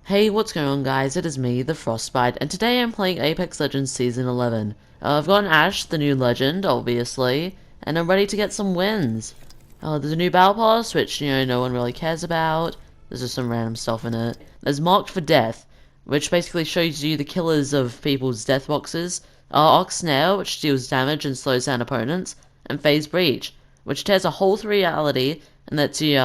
Hey, what's going on guys? It is me, the Frostbite, and today I'm playing Apex Legends Season 11. I've got Ash, the new legend, obviously, and I'm ready to get some wins. There's a new battle pass, which, no one really cares about. There's just some random stuff in it. There's Marked for Death, which basically shows you the killers of people's death boxes. Arc Snare, which deals damage and slows down opponents, and Phase Breach, which tears a hole through reality and lets you,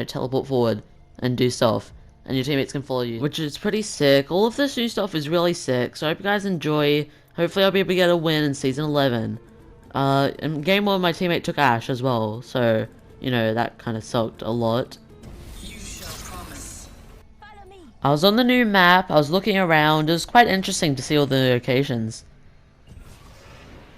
teleport forward and do stuff, and your teammates can follow you, which is pretty sick. All of this new stuff is really sick, so I hope you guys enjoy. Hopefully I'll be able to get a win in Season 11. In Game 1 my teammate took Ash as well, so, that kind of sucked a lot. I was on the new map, I was looking around, it was quite interesting to see all the locations.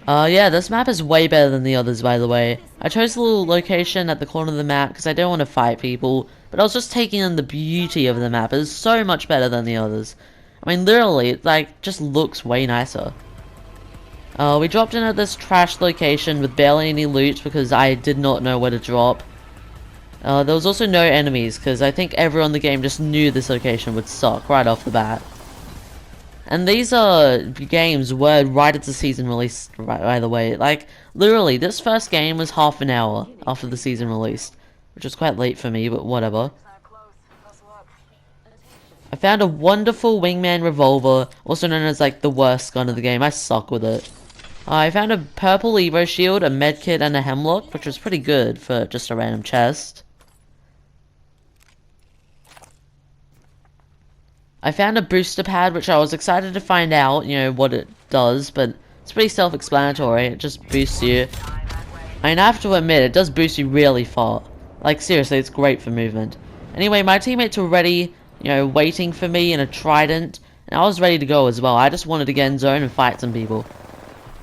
Yeah, this map is way better than the others, by the way. I chose a little location at the corner of the map because I don't want to fight people, but I was just taking in the beauty of the map. It is so much better than the others. I mean, literally, it, just looks way nicer. We dropped in at this trash location with barely any loot because I did not know where to drop. There was also no enemies because I think everyone in the game just knew this location would suck right off the bat. And these games were right at the season release, by the way. Like, literally, this first game was half an hour after the season released, which was quite late for me, but whatever. I found a wonderful wingman revolver, also known as, like, the worst gun of the game. I suck with it. I found a purple Evo shield, a medkit, and a hemlock, which was pretty good for just a random chest. I found a booster pad, which I was excited to find out, what it does, but it's pretty self-explanatory. It just boosts you. I mean, I have to admit, it does boost you really far. Like, seriously, it's great for movement. Anyway, my teammates were ready, waiting for me in a trident, and I was ready to go as well. I just wanted to get in zone and fight some people.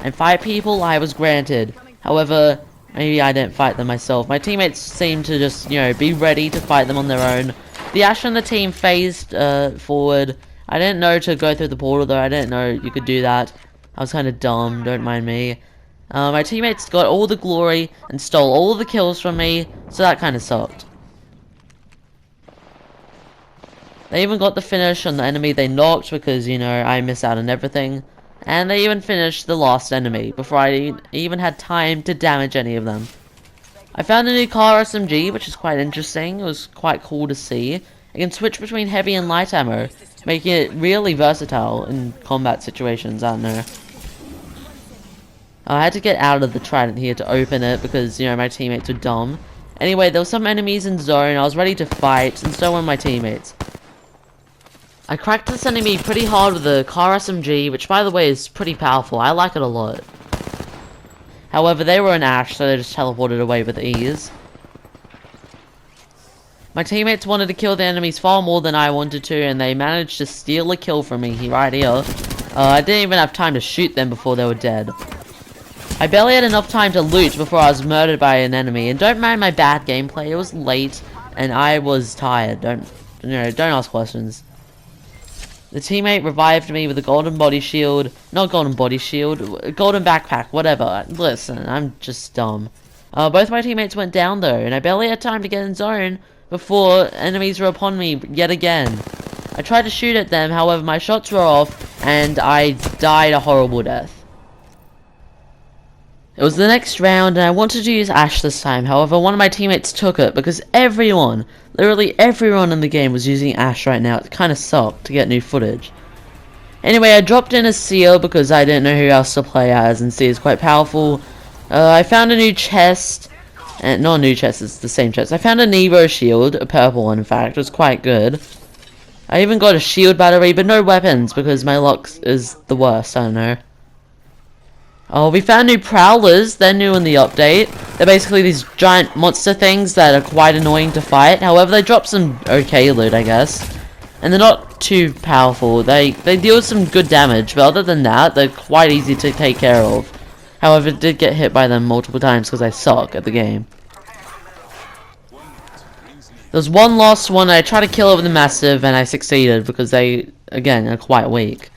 And fight people, I was granted. However, maybe I didn't fight them myself. My teammates seemed to just, be ready to fight them on their own. The Ash and the team phased forward. I didn't know to go through the portal though. I didn't know you could do that. I was kind of dumb, don't mind me. My teammates got all the glory and stole all the kills from me, so that kind of sucked. They even got the finish on the enemy they knocked because, I missed out on everything. And they even finished the last enemy before I even had time to damage any of them. I found a new car SMG, which is quite interesting. It was quite cool to see. It can switch between heavy and light ammo, making it really versatile in combat situations, I don't know. I had to get out of the trident here to open it because, my teammates were dumb. Anyway, there were some enemies in zone, I was ready to fight, and so were my teammates. I cracked this enemy pretty hard with the car SMG, which by the way is pretty powerful. I like it a lot. However, they were an Ash, so they just teleported away with ease. My teammates wanted to kill the enemies far more than I wanted to, and they managed to steal a kill from me right here. I didn't even have time to shoot them before they were dead. I barely had enough time to loot before I was murdered by an enemy, and don't mind my bad gameplay. It was late, and I was tired. Don't ask questions. The teammate revived me with a golden body shield. Not golden body shield. Golden backpack. Whatever. Listen, I'm just dumb. Both my teammates went down though, and I barely had time to get in zone before enemies were upon me yet again. I tried to shoot at them, however my shots were off, and I died a horrible death. It was the next round, and I wanted to use Ash this time. However, one of my teammates took it because everyone, literally everyone in the game was using Ash right now. It kind of sucked to get new footage. Anyway, I dropped in as Seal because I didn't know who else to play as, and Seal is quite powerful. I found a new chest, and not a new chest, it's the same chest. I found an Evo shield, a purple one in fact. It was quite good. I even got a shield battery, but no weapons because my luck is the worst. I don't know. We found new prowlers. They're new in the update. They're basically these giant monster things that are quite annoying to fight. However, they drop some okay loot, I guess. And they're not too powerful. They deal some good damage, but other than that, they're quite easy to take care of. However, I did get hit by them multiple times because I suck at the game. There's one last one I tried to kill over the massive, and I succeeded because they, again, are quite weak.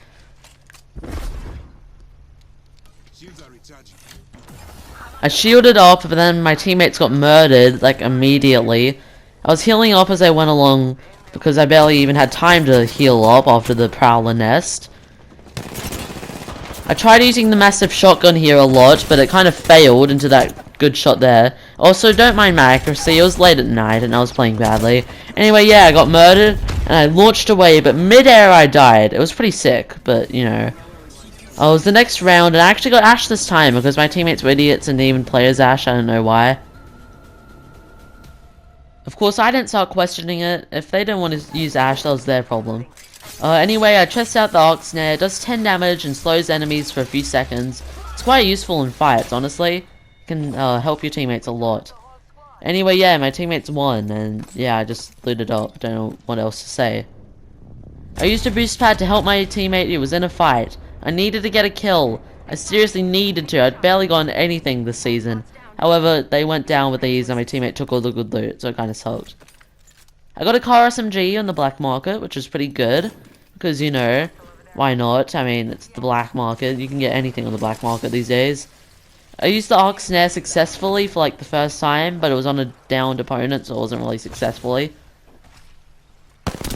I shielded up, but then my teammates got murdered, like, immediately. I was healing up as I went along, because I barely even had time to heal up after the Prowler nest. I tried using the massive shotgun here a lot, but it kind of failed into that good shot there. Also, don't mind my accuracy, it was late at night and I was playing badly. Anyway, yeah, I got murdered, and I launched away, but mid-air I died. It was pretty sick, but, you know. It was the next round, and I actually got Ash this time, because my teammates were idiots and didn't even play as Ash, I don't know why. Of course, I didn't start questioning it. If they didn't want to use Ash, that was their problem. Anyway, I chest out the Arc Snare. It does 10 damage and slows enemies for a few seconds. It's quite useful in fights, honestly. It can help your teammates a lot. Anyway, yeah, my teammates won, and yeah, I just looted up. Don't know what else to say. I used a boost pad to help my teammate who was in a fight. I needed to get a kill. I seriously needed to. I'd barely gotten anything this season. However, they went down with ease and my teammate took all the good loot, so it kind of sucked. I got a car SMG on the black market, which is pretty good. Because, you know, why not? I mean, it's the black market. You can get anything on the black market these days. I used the Arc Snare successfully for like the first time, but it was on a downed opponent, so it wasn't really successfully.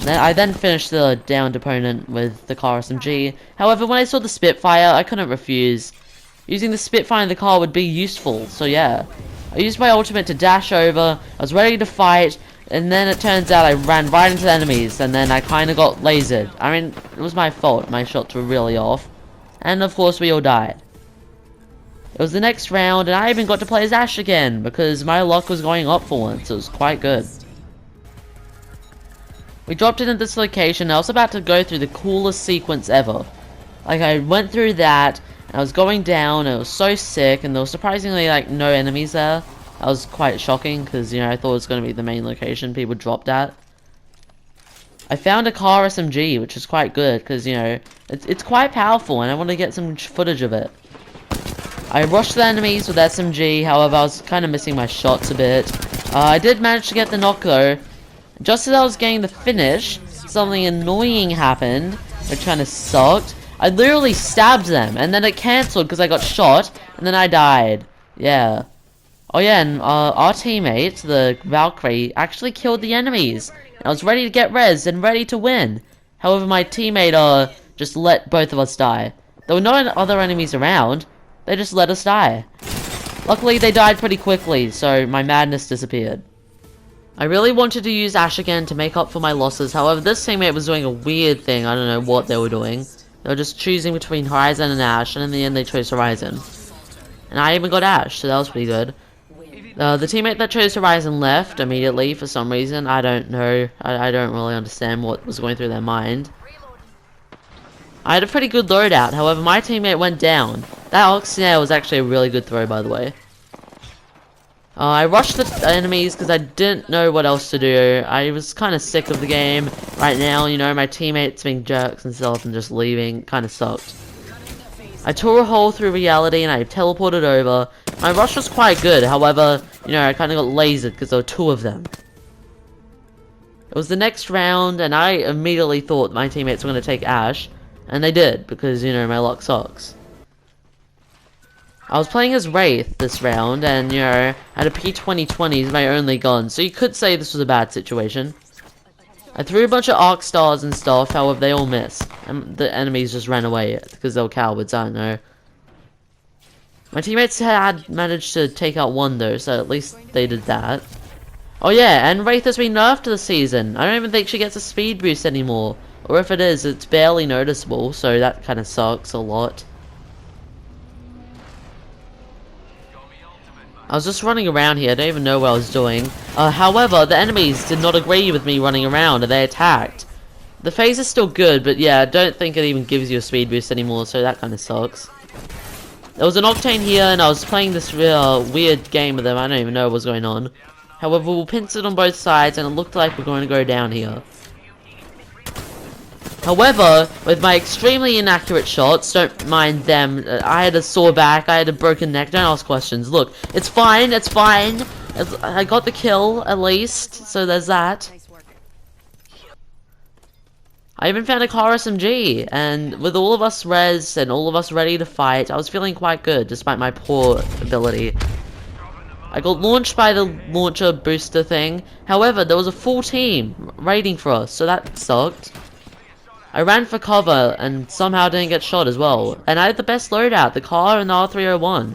I then finished the downed opponent with the car SMG. However, when I saw the Spitfire, I couldn't refuse. Using the Spitfire in the car would be useful, so yeah. I used my ultimate to dash over, I was ready to fight, and then it turns out I ran right into the enemies, and then I kinda got lasered. I mean, it was my fault, my shots were really off. And of course we all died. It was the next round, and I even got to play as Ash again, because my luck was going up for once, it was quite good. We dropped in at this location, and I was about to go through the coolest sequence ever. Like, I went through that, and I was going down, and it was so sick, and there was surprisingly, like, no enemies there. That was quite shocking, because, you know, I thought it was going to be the main location people dropped at. I found a car SMG, which is quite good, because, you know, it's quite powerful, and I want to get some footage of it. I rushed the enemies with SMG, however, I was kind of missing my shots a bit. I did manage to get the knock, though. Just as I was getting the finish, something annoying happened, which kind of sucked. I literally stabbed them, and then it cancelled because I got shot, and then I died. Yeah. Oh yeah, and our teammate, the Valkyrie, actually killed the enemies. I was ready to get res and ready to win. However, my teammate just let both of us die. There were no other enemies around. They just let us die. Luckily, they died pretty quickly, so my madness disappeared. I really wanted to use Ash again to make up for my losses. However, this teammate was doing a weird thing. I don't know what they were doing. They were just choosing between Horizon and Ash, and in the end they chose Horizon. And I even got Ash, so that was pretty good. The teammate that chose Horizon left immediately for some reason. I don't know. I don't really understand what was going through their mind. I had a pretty good loadout, however my teammate went down. That Arc Snare was actually a really good throw, by the way. I rushed the enemies because I didn't know what else to do. I was kind of sick of the game right now, you know, my teammates being jerks and stuff and just leaving. Kind of sucked. I tore a hole through reality and I teleported over. My rush was quite good, however, you know, I kind of got lasered because there were two of them. It was the next round and I immediately thought my teammates were going to take Ash. And they did, because, you know, my luck sucks. I was playing as Wraith this round, and, you know, I had a P2020 as my only gun, so you could say this was a bad situation. I threw a bunch of arc stars and stuff, however, they all missed. And the enemies just ran away, because they were cowards, I don't know. My teammates had managed to take out one, though, so at least they did that. Oh yeah, and Wraith has been nerfed this season. I don't even think she gets a speed boost anymore. Or if it is, it's barely noticeable, so that kind of sucks a lot. I was just running around here, I don't even know what I was doing. However, the enemies did not agree with me running around, and they attacked. The phase is still good, but yeah, I don't think it even gives you a speed boost anymore, so that kind of sucks. There was an Octane here, and I was playing this weird game with them, I don't even know what was going on. However, we pincered on both sides, and it looked like we're going to go down here. However, with my extremely inaccurate shots, don't mind them. I had a sore back, I had a broken neck, don't ask questions. Look, it's fine, it's fine. I got the kill, at least, so there's that. I even found a car SMG, and with all of us res and all of us ready to fight, I was feeling quite good, despite my poor ability. I got launched by the launcher booster thing. However, there was a full team raiding for us, so that sucked. I ran for cover and somehow didn't get shot as well. And I had the best loadout, the car and the R301.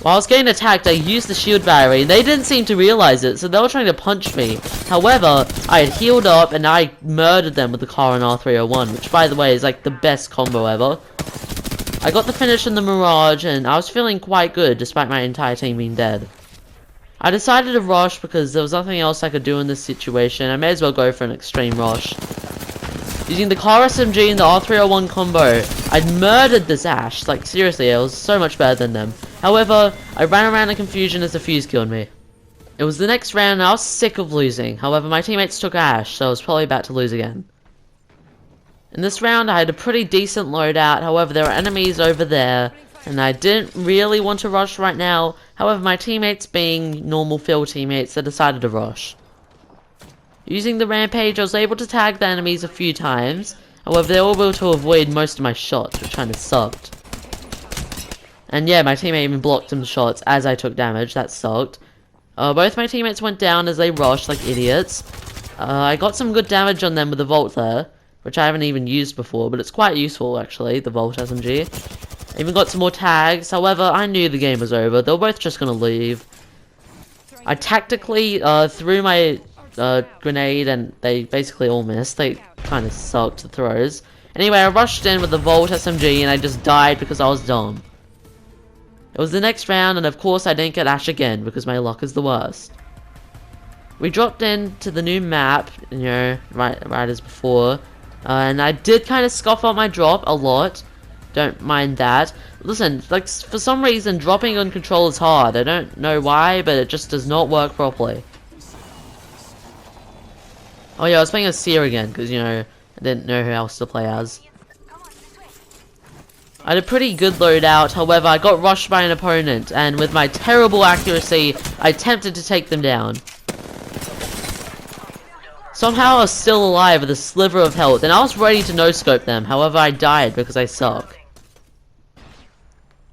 While I was getting attacked, I used the shield battery, and they didn't seem to realize it, so they were trying to punch me. However, I had healed up, and I murdered them with the car and R301, which, by the way, is like the best combo ever. I got the finish in the Mirage, and I was feeling quite good, despite my entire team being dead. I decided to rush because there was nothing else I could do in this situation. I may as well go for an extreme rush. Using the car SMG and the R301 combo, I'd murdered this Ash. Like, seriously, I was so much better than them. However, I ran around in confusion as the fuse killed me. It was the next round and I was sick of losing. However, my teammates took Ash, so I was probably about to lose again. In this round, I had a pretty decent loadout. However, there were enemies over there, and I didn't really want to rush right now. However, my teammates, being normal field teammates, they decided to rush. Using the rampage, I was able to tag the enemies a few times. However, they were able to avoid most of my shots, which kind of sucked. And yeah, my teammate even blocked some shots as I took damage. That sucked. Both my teammates went down as they rushed like idiots. I got some good damage on them with the Volt there, which I haven't even used before, but it's quite useful actually, the Volt SMG. I even got some more tags. However, I knew the game was over. They were both just gonna leave. I tactically threw my grenade and they basically all missed. They kind of sucked, the throws. Anyway, I rushed in with the Volt SMG and I just died because I was dumb. It was the next round, and of course I didn't get Ash again because my luck is the worst. We dropped into the new map, you know, right as before, and I did kind of scoff up my drop a lot. Don't mind that. Listen, like, for some reason dropping on control is hard. I don't know why, but it just does not work properly. Oh yeah, I was playing as Seer again because, you know, I didn't know who else to play as. I had a pretty good loadout, however I got rushed by an opponent, and with my terrible accuracy, I attempted to take them down. Somehow I was still alive with a sliver of health, and I was ready to no-scope them, however I died because I suck.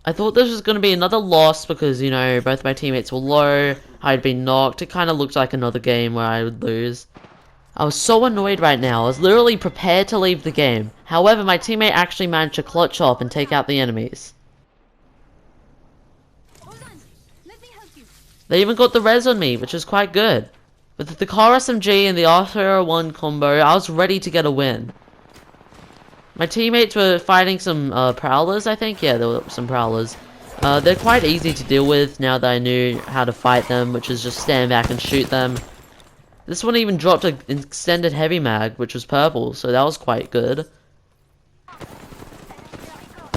I thought this was going to be another loss because, you know, both my teammates were low, I had been knocked, it kind of looked like another game where I would lose. I was so annoyed right now, I was literally prepared to leave the game. However, my teammate actually managed to clutch up and take out the enemies. Hold on. Let me help you. They even got the res on me, which is quite good. With the car SMG and the R301 combo, I was ready to get a win. My teammates were fighting some prowlers, I think. Yeah, there were some prowlers. They're quite easy to deal with now that I knew how to fight them, which is just stand back and shoot them. This one even dropped an extended heavy mag, which was purple, so that was quite good.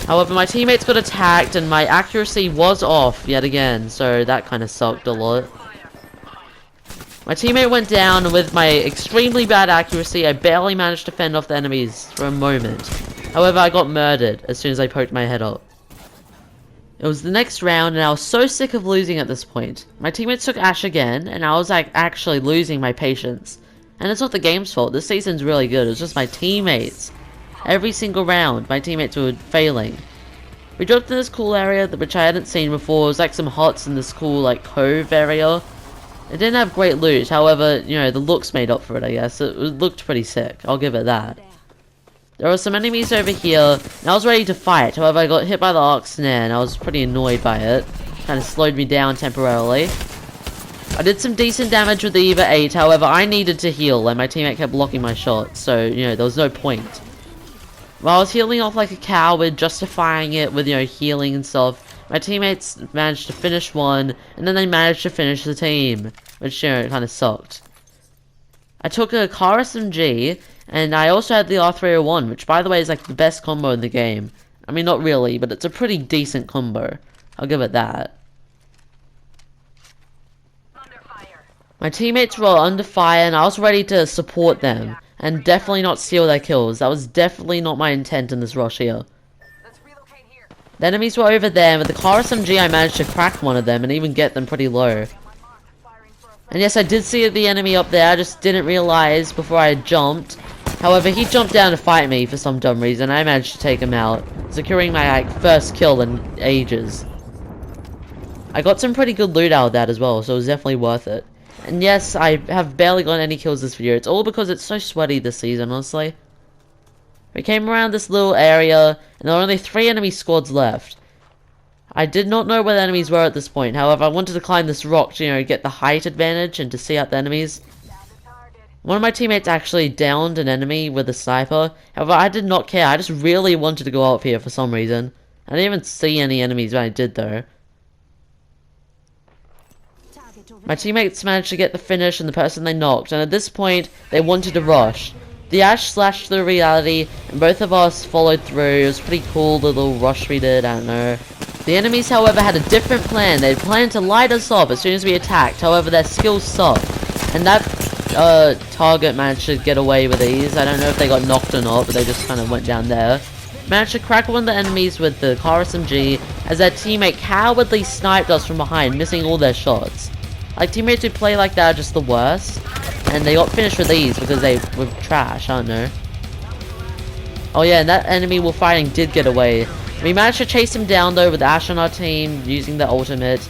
However, my teammates got attacked and my accuracy was off yet again, so that kind of sucked a lot. My teammate went down, and with my extremely bad accuracy, I barely managed to fend off the enemies for a moment. However, I got murdered as soon as I poked my head up. It was the next round, and I was so sick of losing at this point. My teammates took Ash again, and I was like actually losing my patience. And it's not the game's fault, this season's really good, it's just my teammates. Every single round, my teammates were failing. We dropped in this cool area, which I hadn't seen before. It was like some huts in this cool like cove area. It didn't have great loot, however, you know, the looks made up for it, I guess. It looked pretty sick, I'll give it that. There were some enemies over here, and I was ready to fight. However, I got hit by the arc snare, and I was pretty annoyed by it. Kind of slowed me down temporarily. I did some decent damage with the Eva 8, however, I needed to heal, and my teammate kept blocking my shots, so, you know, there was no point. While I was healing off like a coward, justifying it with, you know, healing and stuff, my teammates managed to finish one, and then they managed to finish the team, which, you know, kind of sucked. I took a car SMG, and I also had the R301, which, by the way, is like the best combo in the game. I mean, not really, but it's a pretty decent combo. I'll give it that. My teammates were under fire, and I was ready to support them, and definitely not steal their kills. That was definitely not my intent in this rush here. The enemies were over there, and with the car SMG I managed to crack one of them and even get them pretty low. And yes, I did see the enemy up there, I just didn't realize before I jumped. However, he jumped down to fight me for some dumb reason. I managed to take him out, securing my like first kill in ages. I got some pretty good loot out of that as well, so it was definitely worth it. And yes, I have barely gotten any kills this video. It's all because it's so sweaty this season, honestly. We came around this little area, and there were only 3 enemy squads left. I did not know where the enemies were at this point. However, I wanted to climb this rock to, get the height advantage and to see out the enemies. One of my teammates actually downed an enemy with a sniper. However, I did not care. I just really wanted to go up here for some reason. I didn't even see any enemies when I did, though. My teammates managed to get the finish and the person they knocked, and at this point, they wanted to rush. The Ash slashed through reality, and both of us followed through. It was pretty cool, the little rush we did, I don't know. The enemies, however, had a different plan. They planned to light us up as soon as we attacked. However, their skills sucked. And that target managed to get away with these. I don't know if they got knocked or not, but they just kind of went down there. Managed to crack one of the enemies with the car SMG, as their teammate cowardly sniped us from behind, missing all their shots. Like, teammates who play like that are just the worst. And they got finished with these because they were trash, I don't know. Oh yeah, and that enemy we're fighting did get away. We managed to chase him down though with Ash on our team, using the ultimate.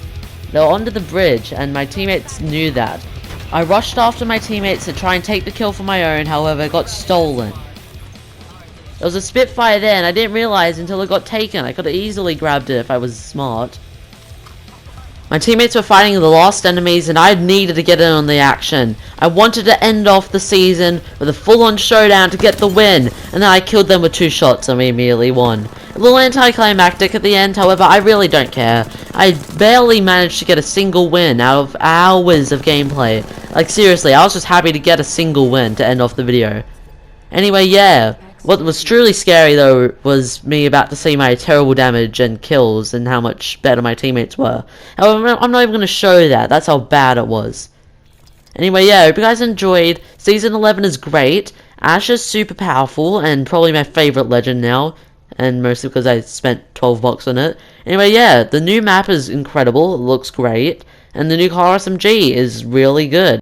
They were onto the bridge, and my teammates knew that. I rushed after my teammates to try and take the kill for my own, however it got stolen. There was a Spitfire there, and I didn't realize until it got taken. I could have easily grabbed it if I was smart. My teammates were fighting the last enemies, and I needed to get in on the action. I wanted to end off the season with a full-on showdown to get the win, and then I killed them with 2 shots and we immediately won. A little anticlimactic at the end, however, I really don't care. I barely managed to get a single win out of hours of gameplay. Like, seriously, I was just happy to get a single win to end off the video. Anyway, yeah. What was truly scary, though, was me about to see my terrible damage and kills and how much better my teammates were. However, I'm not even going to show that. That's how bad it was. Anyway, yeah, I hope you guys enjoyed. Season 11 is great. Ash is super powerful and probably my favorite legend now. And mostly because I spent 12 bucks on it. Anyway, yeah, the new map is incredible. It looks great. And the new car SMG is really good.